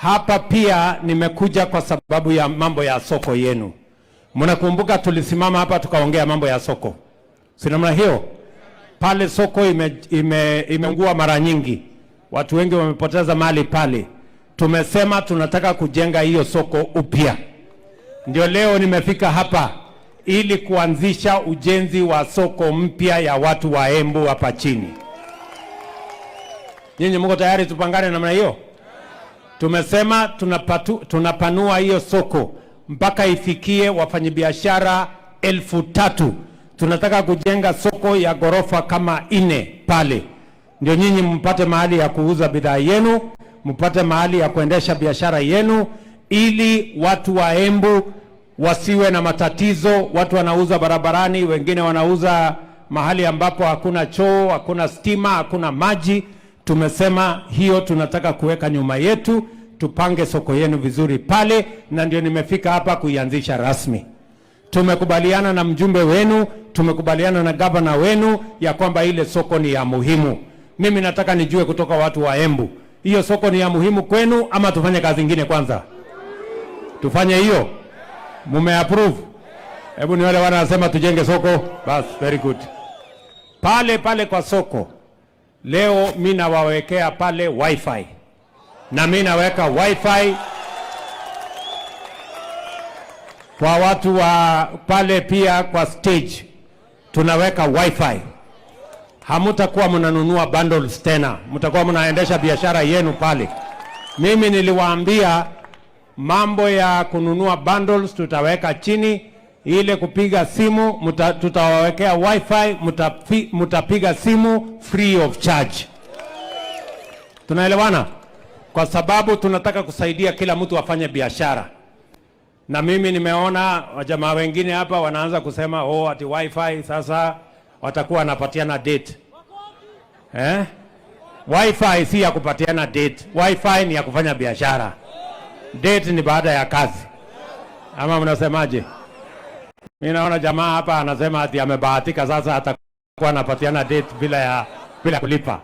Hapa pia nimekuja kwa sababu ya mambo ya soko yenu. Mnakumbuka tulisimama hapa tukaongea mambo ya soko. Si namna hiyo? Pale soko imeungua mara nyingi. Watu wengi wamepoteza mali pale. Tumesema tunataka kujenga hiyo soko upya. Ndio leo nimefika hapa ili kuanzisha ujenzi wa soko mpya ya watu wa Embu hapa chini. Nyinyi mko tayari tupangane namna hiyo? Tumesema tunapanua hiyo soko mpaka ifikie wafanyabiashara 3,000. Tunataka kujenga soko ya gorofa kama 4 pale. Ndio nyinyi mpate mahali ya kuuza bidhaa yenu, mpate mahali ya kuendesha biashara yenu, ili watu wa Embu wasiwe na matatizo. Watu wanauza barabarani, wengine wanauza mahali ambapo hakuna choo, hakuna stima, hakuna maji. Tumesema hiyo tunataka kuweka nyuma yetu, tupange soko yenu vizuri pale, na ndio nimefika hapa kuianzisha rasmi. Tumekubaliana na mjumbe wenu, tumekubaliana na gavana wenu ya kwamba ile soko ni ya muhimu. Mimi nataka nijue kutoka watu wa Embu, hiyo soko ni ya muhimu kwenu ama tufanye kazi nyingine kwanza? Tufanye hiyo? Mume-approve? Hebu ni wale wanasema tujenge soko? Bas, very good. Pale kwa soko, leo mimi nawawekea pale WiFi. Na mimi naweka WiFi kwa watu wa pale, pia kwa stage tunaweka WiFi. Hamutakuwa mnanunua bundles tena, mtakuwa mnaendesha biashara yenu pale. Mimi niliwaambia mambo ya kununua bundles tutaweka chini, ile kupiga simu tutawawekea WiFi, mtapiga simu free of charge. Tunaelewana? Kwa sababu tunataka kusaidia kila mtu afanye biashara. Na mimi nimeona wajamaa wengine hapa wanaanza kusema ati WiFi sasa watakuwa wanapatiana date. WiFi si ya kupatiana date. WiFi ni ya kufanya biashara. Date ni baada ya kazi. Ama mnasemaje? Mimi naona jamaa hapa anasema ati amebahatika sasa atakuwa anapatiana date bila kulipa.